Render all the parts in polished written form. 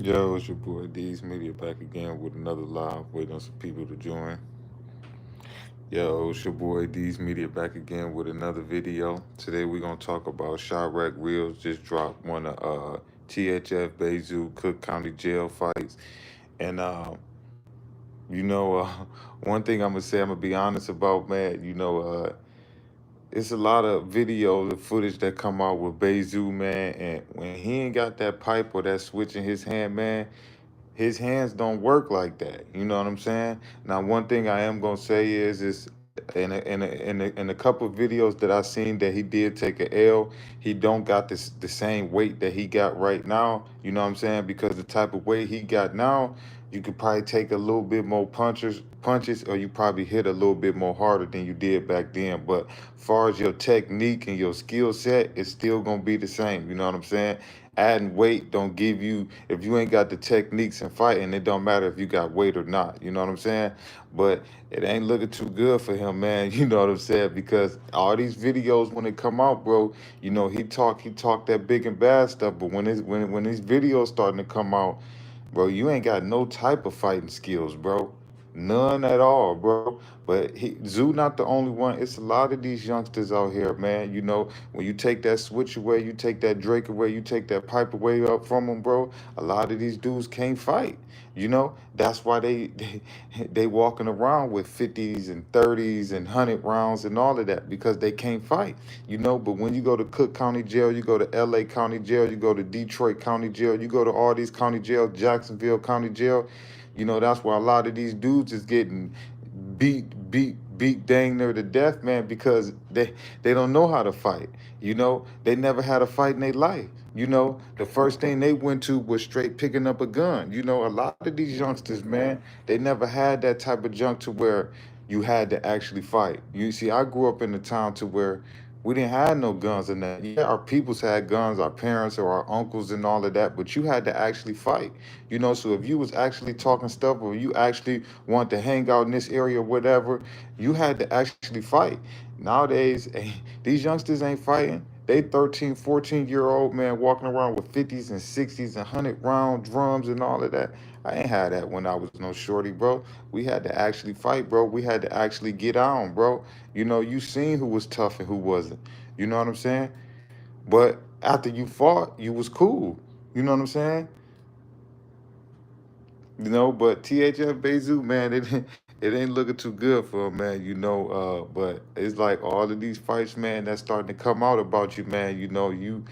Yo, it's your boy D's Media back again with another live, waiting on some people to join. Yo, it's your boy D's Media back again with another video. Today we're gonna talk about Chirac Reels just dropped one of THF Bayzoo Cook County Jail fights. And you know, one thing I'm gonna say, I'm gonna be honest about, man, it's a lot of videos and footage that come out with Bayzoo, man, and when he ain't got that pipe or that switch in his hand, man, his hands don't work like that. You know what I'm saying? Now, one thing I am gonna say is in a couple of videos that I seen that he did take a L, he don't got the same weight that he got right now. You know what I'm saying? Because the type of weight he got now, you could probably take a little bit more punches, or you probably hit a little bit more harder than you did back then. But far as your technique and your skill set, it's still gonna be the same. You know what I'm saying? Adding weight don't give you, if you ain't got the techniques in fighting, it don't matter if you got weight or not. You know what I'm saying? But it ain't looking too good for him, man. You know what I'm saying? Because all these videos when they come out, bro, he talk that big and bad stuff. But when these videos starting to come out, bro, you ain't got no type of fighting skills, bro. None at all, bro. But Zoo not the only one. It's a lot of these youngsters out here, man. You know, when you take that switch away, you take that Drake away, you take that pipe away up from them, bro. A lot of these dudes can't fight. You know, that's why they walking around with 50s and 30s and 100 rounds and all of that because they can't fight. You know, but when you go to Cook County Jail, you go to LA County Jail, you go to Detroit County Jail, you go to all these county jails, Jacksonville County Jail, you know, that's where a lot of these dudes is getting beat dang near to death, man, because they don't know how to fight. You know, they never had a fight in their life. You know, the first thing they went to was straight picking up a gun. You know, a lot of these youngsters, man, they never had that type of junk to where you had to actually fight. You see, I grew up in a town to where we didn't have no guns and that. Yeah, our peoples had guns, our parents or our uncles and all of that, but you had to actually fight. You know, so if you was actually talking stuff or you actually want to hang out in this area or whatever, you had to actually fight. Nowadays, these youngsters ain't fighting. They 13, 14-year-old man walking around with 50s and 60s and 100 round drums and all of that. I ain't had that when I was no shorty, bro. We had to actually fight, bro. We had to actually get on, bro. You know, you seen who was tough and who wasn't. You know what I'm saying? But after you fought, you was cool. You know what I'm saying? You know, but THF Bayzoo, man, it ain't looking too good for him, man. You know, but it's like all of these fights, man, that's starting to come out about you, man. You know, you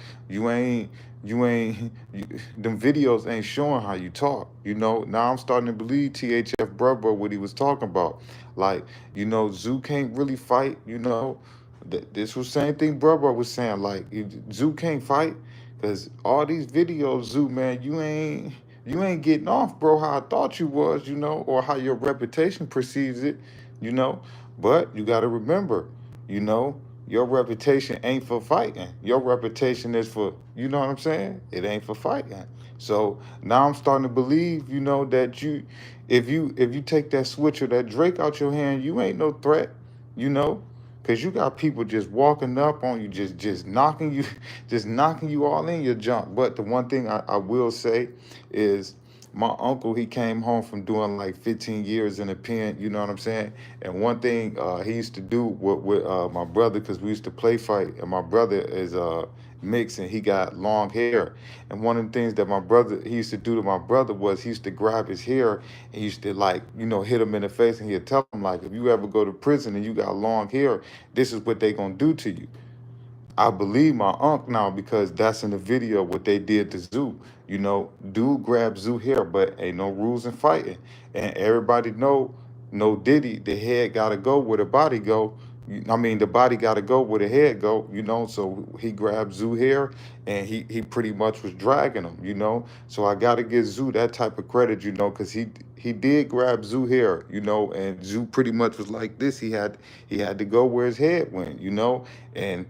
ain't you ain't you, them videos ain't showing how you talk. You know, now I'm starting to believe THF Brother what he was talking about. Like, you know, Zoo can't really fight. You know, this was same thing Brother was saying. Like, Zoo can't fight because all these videos, Zoo, man, you ain't getting off, bro, how I thought you was, you know, or how your reputation perceives it, you know. But you got to remember, you know, your reputation ain't for fighting. Your reputation is for, you know what I'm saying? It ain't for fighting. So now I'm starting to believe, you know, that if you take that switch or that Drake out your hand, you ain't no threat, you know. Cause you got people just walking up on you, just knocking you, just knocking you all in your junk. But the one thing I will say is my uncle, he came home from doing like 15 years in a pen, you know what I'm saying? And one thing he used to do with my brother, because we used to play fight, and my brother is mixed and he got long hair. And one of the things that he used to do to my brother was he used to grab his hair and he used to, like, you know, hit him in the face, and he'd tell him, like, if you ever go to prison and you got long hair, this is what they gonna do to you. I believe my uncle now because that's in the video what they did to Zoo. You know, dude grabbed Zoo hair, but ain't no rules in fighting. And everybody know, no Diddy, the head gotta go where the body go. I mean, the body gotta go where the head go. You know, so he grabbed Zoo hair, and he pretty much was dragging him. You know, so I gotta give Zoo that type of credit. You know, because he did grab Zoo hair. You know, and Zoo pretty much was like this. He had to go where his head went. You know, and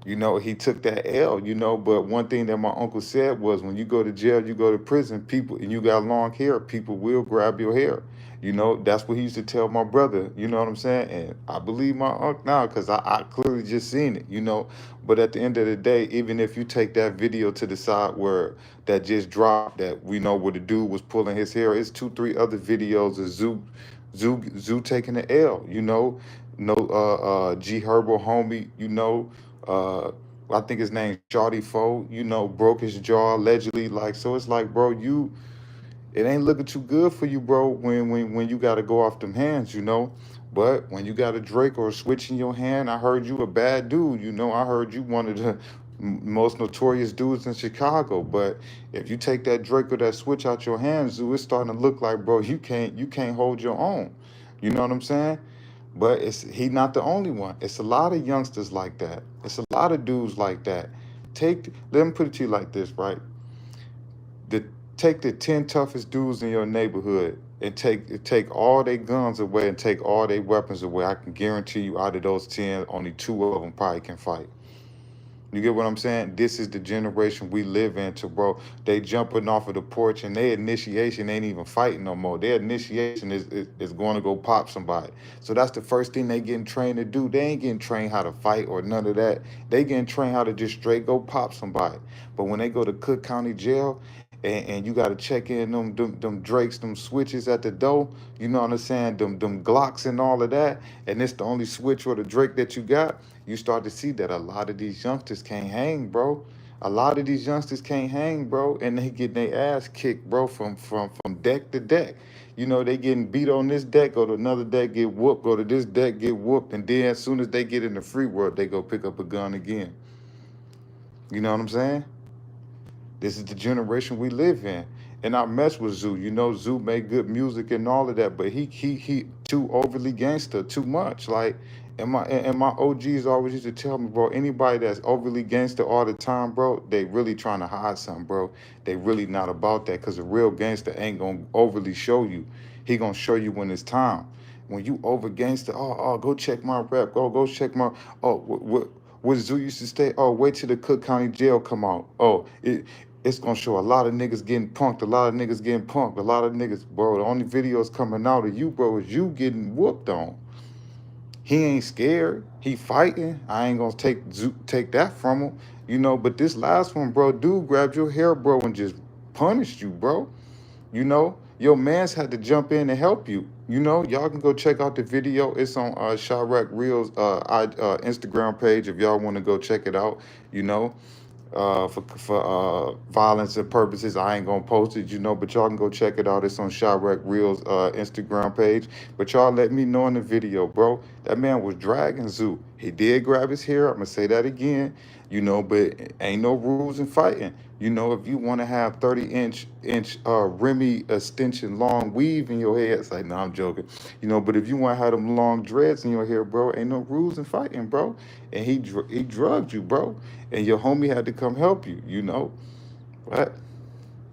you know, he took that L, you know, but one thing that my uncle said was when you go to jail, you go to prison, people, and you got long hair, people will grab your hair. You know, that's what he used to tell my brother. You know what I'm saying? And I believe my uncle now because I clearly just seen it. You know, but at the end of the day, even if you take that video to the side where that just dropped, that we know where the dude was pulling his hair, it's 2, 3 other videos of Zoo taking the L. You know, no G Herbo homie. You know, I think his name Shawty Foe. You know, broke his jaw allegedly. Like so, it's like, bro, it ain't looking too good for you, bro, when you gotta go off them hands, you know. But when you got a Drake or a switch in your hand, I heard you a bad dude, you know. I heard you one of the most notorious dudes in Chicago. But if you take that Drake or that switch out your hands, Zoo, it's starting to look like, bro, you can't hold your own. You know what I'm saying? But he not the only one. It's a lot of youngsters like that. It's a lot of dudes like that. Let me put it to you like this, right? the Take the 10 toughest dudes in your neighborhood and take all their guns away and take all their weapons away. I can guarantee you, out of those 10, only 2 of them probably can fight. You get what I'm saying? This is the generation we live into, bro. They jumping off of the porch and their initiation ain't even fighting no more. Their initiation is going to go pop somebody. So that's the first thing they getting trained to do. They ain't getting trained how to fight or none of that. They getting trained how to just straight go pop somebody. But when they go to Cook County Jail and you got to check in them Drakes, them switches at the door, you know what I'm saying? Them Glocks and all of that, and it's the only switch or the Drake that you got, you start to see that a lot of these youngsters can't hang, bro. A lot of these youngsters can't hang, bro, and they getting their ass kicked, bro, from deck to deck. You know, they getting beat on this deck, go to another deck, get whooped, go to this deck, get whooped, and then as soon as they get in the free world, they go pick up a gun again. You know what I'm saying? This is the generation we live in. And I mess with Zoo. You know, Zoo made good music and all of that, but he too overly gangster, too much. Like, and my OGs always used to tell me, bro, anybody that's overly gangster all the time, bro, they really trying to hide something, bro. They really not about that, because a real gangster ain't gonna overly show you. He gonna show you when it's time. When you over gangster, go check my rep, go check my, what Zoo used to stay, wait till the Cook County Jail come out. It's gonna show a lot of niggas getting punked, a lot of niggas getting punked, a lot of niggas, bro. The only videos coming out of you, bro, is you getting whooped on. He ain't scared. He fighting. I ain't gonna take that from him, you know. But this last one, bro, dude grabbed your hair, bro, and just punished you, bro. You know, your man's had to jump in and help you. You know, y'all can go check out the video. It's on Chirac Reels Instagram page if y'all want to go check it out. You know, for violence and purposes. I ain't gonna post it, you know, but y'all can go check it out. It's on Chirac Reels Instagram page. But y'all let me know in the video, bro. That man was dragging Zoo. He did grab his hair. I'm gonna say that again, you know, but ain't no rules in fighting. You know, if you want to have 30-inch Remy extension long weave in your hair, it's like, no, I'm joking. You know, but if you want to have them long dreads in your hair, bro, ain't no rules in fighting, bro. And he drugged you, bro, and your homie had to come help you, you know. But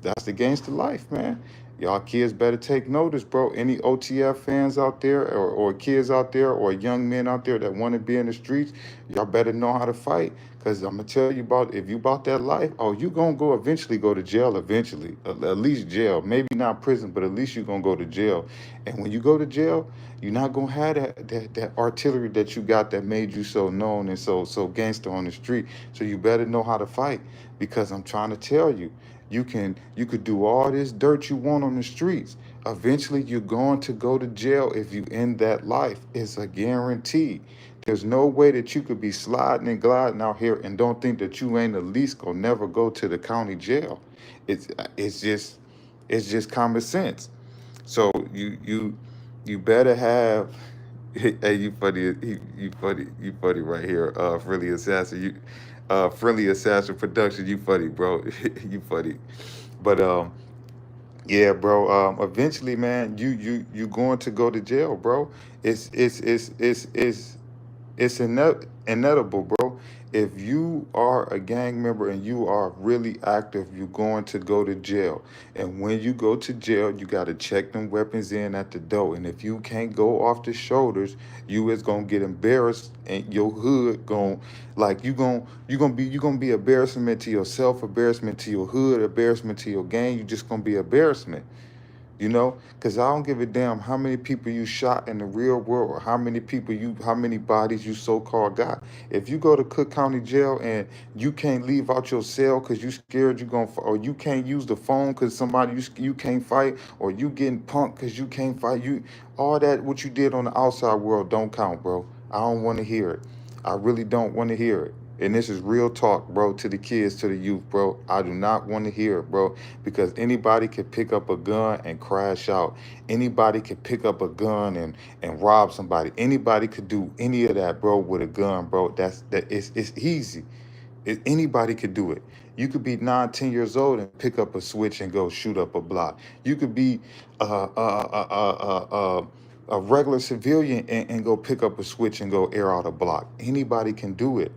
that's the gangster life, man. Y'all kids better take notice, bro. Any OTF fans out there, or kids out there, or young men out there that want to be in the streets, y'all better know how to fight. Because I'm going to tell you about, if you about that life, you going to eventually go to jail eventually. At least jail. Maybe not prison, but at least you're going to go to jail. And when you go to jail, you're not going to have that artillery that you got that made you so known and so gangster on the street. So you better know how to fight, because I'm trying to tell you, you could do all this dirt you want on the streets. Eventually, you're going to go to jail if you end that life. It's a guarantee. There's no way that you could be sliding and gliding out here and don't think that you ain't at least gonna never go to the county jail. It's just common sense. So you better have. Hey, you funny, you funny right here. Friendly assassin, friendly assassin production. You funny, bro. You funny, but yeah, bro. Eventually, man, you going to go to jail, bro. It's inevitable, bro. If you are a gang member and you are really active, you're going to go to jail. And when you go to jail, you got to check them weapons in at the door. And if you can't go off the shoulders, you is gonna get embarrassed, and your hood gon' like you gonna be embarrassment to yourself, embarrassment to your hood, embarrassment to your gang. You just gonna be embarrassment. You know, because I don't give a damn how many people you shot in the real world, or how many bodies you so-called got. If you go to Cook County Jail and you can't leave out your cell because you scared you gonna, or you can't use the phone because you can't fight, or you getting punked because you can't fight, all that what you did on the outside world don't count, bro. I don't want to hear it. I really don't want to hear it. And this is real talk, bro, to the kids, to the youth, bro. I do not want to hear it, bro, because anybody can pick up a gun and crash out. Anybody can pick up a gun and rob somebody. Anybody could do any of that, bro, with a gun, bro. It's easy. Anybody could do it. You could be 9, 10 years old and pick up a switch and go shoot up a block. You could be a regular civilian and go pick up a switch and go air out a block. Anybody can do it,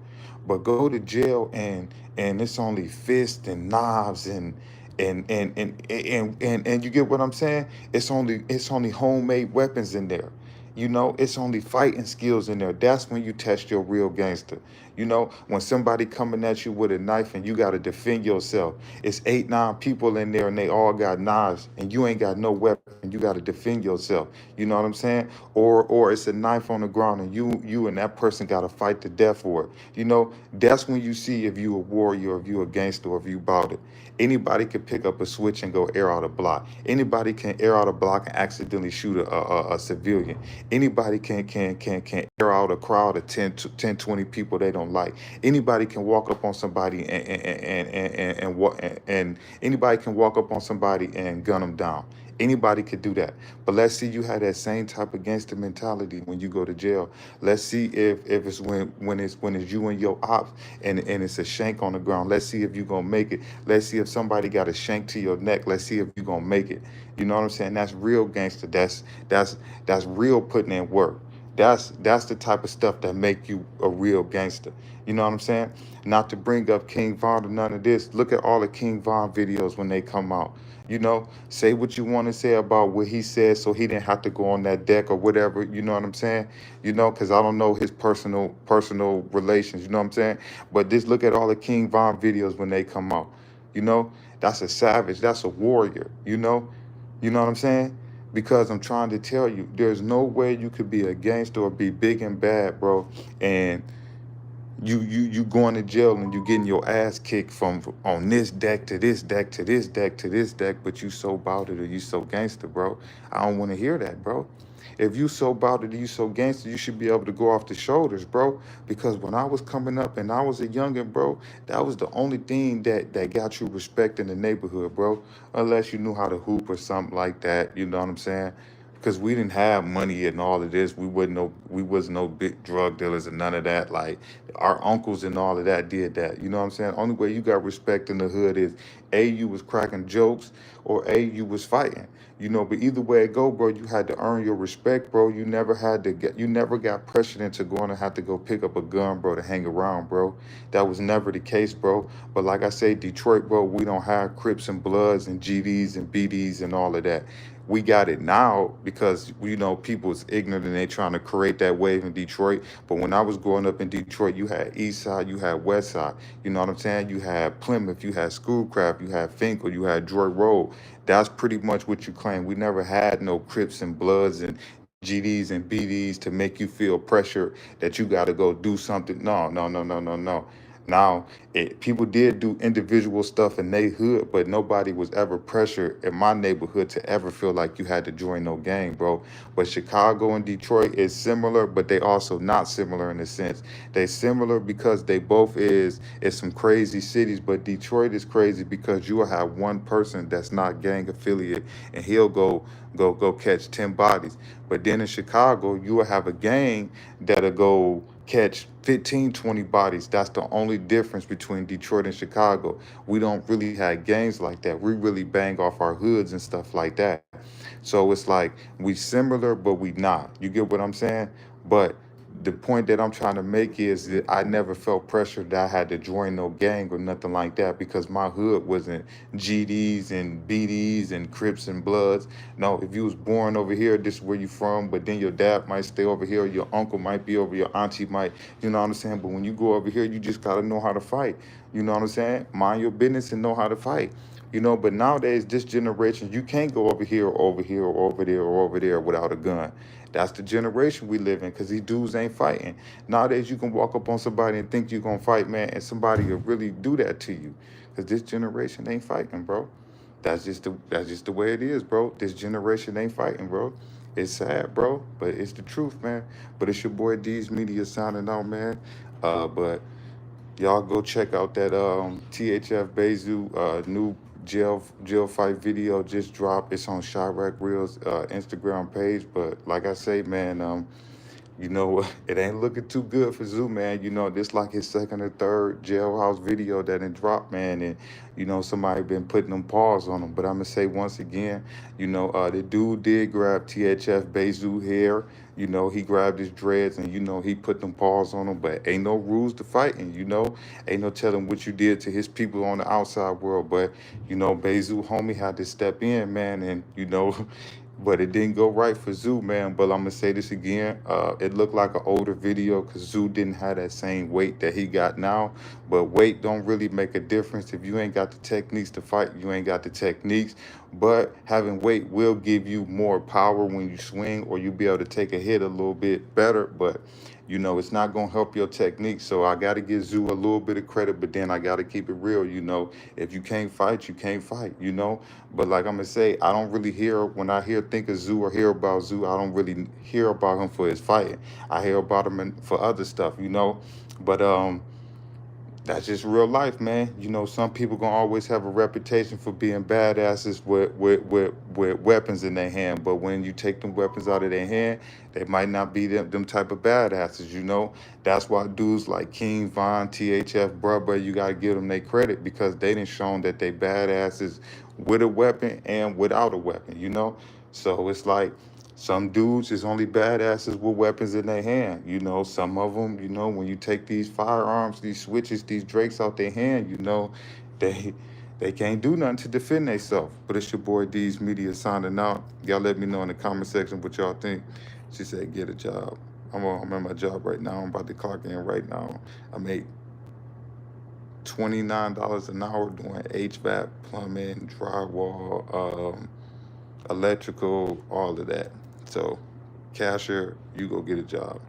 but go to jail and it's only fists and knives and you get what I'm saying? It's only homemade weapons in there. You know, it's only fighting skills in there. That's when you test your real gangster. You know, when somebody coming at you with a knife and you got to defend yourself. It's 8, 9 people in there and they all got knives and you ain't got no weapon. You got to defend yourself. You know what I'm saying? Or it's a knife on the ground and you and that person got to fight to death for it. You know, that's when you see if you a warrior, if you a gangster, or if you about it. Anybody can pick up a switch and go air out a block. Anybody can air out a block and accidentally shoot a civilian. Anybody can air out a crowd of 10, 20 people they don't like. Anybody can walk up on somebody and anybody can walk up on somebody and gun them down. Anybody could do that. But let's see you have that same type of gangster mentality when you go to jail. Let's see if it's when it's you and your ops and it's a shank on the ground. Let's see if you gonna make it. Let's see if somebody got a shank to your neck. Let's see if you gonna make it. You know what I'm saying? That's real gangster. That's real putting in work. That's the type of stuff that make you a real gangster. You know what I'm saying? Not to bring up King Von or none of this. Look at all the King Von videos when they come out. You know, say what you want to say about what he said so he didn't have to go on that deck or whatever. You know what I'm saying? You know, because I don't know his personal relations. You know what I'm saying? But just look at all the King Von videos when they come out. You know, that's a savage. That's a warrior. You know what I'm saying? Because I'm trying to tell you, there's no way you could be a gangster or be big and bad, bro, and you going to jail and you getting your ass kicked from on this deck to this deck to this deck to this deck, but you so about it or you so gangster, bro. I don't want to hear that, bro. If you so about it or you so gangster, you should be able to go off the shoulders, bro. Because when I was coming up and I was a youngin', bro, that was the only thing that got you respect in the neighborhood, bro. Unless you knew how to hoop or something like that, you know what I'm saying? Because we didn't have money and all of this. We wasn't no big drug dealers and none of that. Like our uncles and all of that did that. You know what I'm saying? Only way you got respect in the hood is A, you was cracking jokes, or A, you was fighting. You know, but either way it go, bro, you had to earn your respect, bro. You never got pressured into going to have to go pick up a gun, bro, to hang around, bro. That was never the case, bro. But like I say, Detroit, bro, we don't have Crips and Bloods and GDs and BDs and all of that. We got it now because people's ignorant and they trying to create that wave in Detroit. But when I was growing up in Detroit, you had East Side, you had West Side. You know what I'm saying? You had Plymouth, you had Schoolcraft, you had Finkel, you had Droy Road. That's pretty much what you claim. We never had no Crips and Bloods and GDs and BDs to make you feel pressure that you got to go do something. No, no, no, no, no, no. Now, people did do individual stuff in their hood, but nobody was ever pressured in my neighborhood to ever feel like you had to join no gang, bro. But Chicago and Detroit is similar, but they also not similar in a sense. They similar because they both is some crazy cities, but Detroit is crazy because you will have one person that's not gang affiliate and he'll go catch 10 bodies. But then in Chicago, you will have a gang that'll go catch 15, 20 bodies. That's the only difference between Detroit and Chicago. We don't really have gangs like that. We really bang off our hoods and stuff like that. So it's like we similar, but we not. You get what I'm saying? But the point that I'm trying to make is that I never felt pressure that I had to join no gang or nothing like that because my hood wasn't GDs and BDs and Crips and Bloods. No, if you was born over here, this is where you from, but then your dad might stay over here, your uncle might be over, your auntie might, you know what I'm saying? But when you go over here, you just gotta know how to fight. You know what I'm saying? Mind your business and know how to fight. you know. But nowadays, this generation, you can't go over here, or over here, or over there, or over there without a gun. That's the generation we live in, because these dudes ain't fighting. Nowadays, you can walk up on somebody and think you're going to fight, man, and somebody will really do that to you, because this generation ain't fighting, bro. That's just the way it is, bro. This generation ain't fighting, bro. It's sad, bro, but it's the truth, man. But it's your boy D's Media signing out, man. But y'all go check out that THF Bayzoo new jail fight video just dropped. It's on Chirac Reels Instagram page. But like I say, man, you know, it ain't looking too good for Zoo, man. You know, this like his second or third jailhouse video that it dropped, man. And, you know, somebody been putting them paws on him. But I'm going to say once again, you know, the dude did grab THF Bayzoo hair. You know, he grabbed his dreads and, you know, he put them paws on him. But ain't no rules to fighting, you know. Ain't no telling what you did to his people on the outside world. But, you know, Bayzoo homie had to step in, man. And, you know, but it didn't go right for Zoo, man. But I'm gonna say this again. It looked like an older video because Zoo didn't have that same weight that he got now. But weight don't really make a difference. If you ain't got the techniques to fight, you ain't got the techniques. But having weight will give you more power when you swing, or you'll be able to take a hit a little bit better. But you know, it's not gonna help your technique. So I gotta give Zoo a little bit of credit, but then I gotta keep it real, you know. If you can't fight, you can't fight, you know. But like I'm gonna say, I don't really hear when I think of Zoo or hear about Zoo, I don't really hear about him for his fighting. I hear about him for other stuff, you know. But that's just real life, man. You know, some people gonna always have a reputation for being badasses with weapons in their hand. But when you take them weapons out of their hand, they might not be them type of badasses, you know. That's why dudes like King Von, THF, Brubber, you gotta give them their credit, because they done shown that they badasses with a weapon and without a weapon, you know. So it's like some dudes is only badasses with weapons in their hand. You know, some of them, you know, when you take these firearms, these switches, these drakes out their hand, you know, they they can't do nothing to defend themselves. But it's your boy D's Media signing out. Y'all let me know in the comment section what y'all think. She said, get a job. I'm at my job right now. I'm about to clock in right now. I make $29 an hour doing HVAC, plumbing, drywall, electrical, all of that. So, cashier, you go get a job.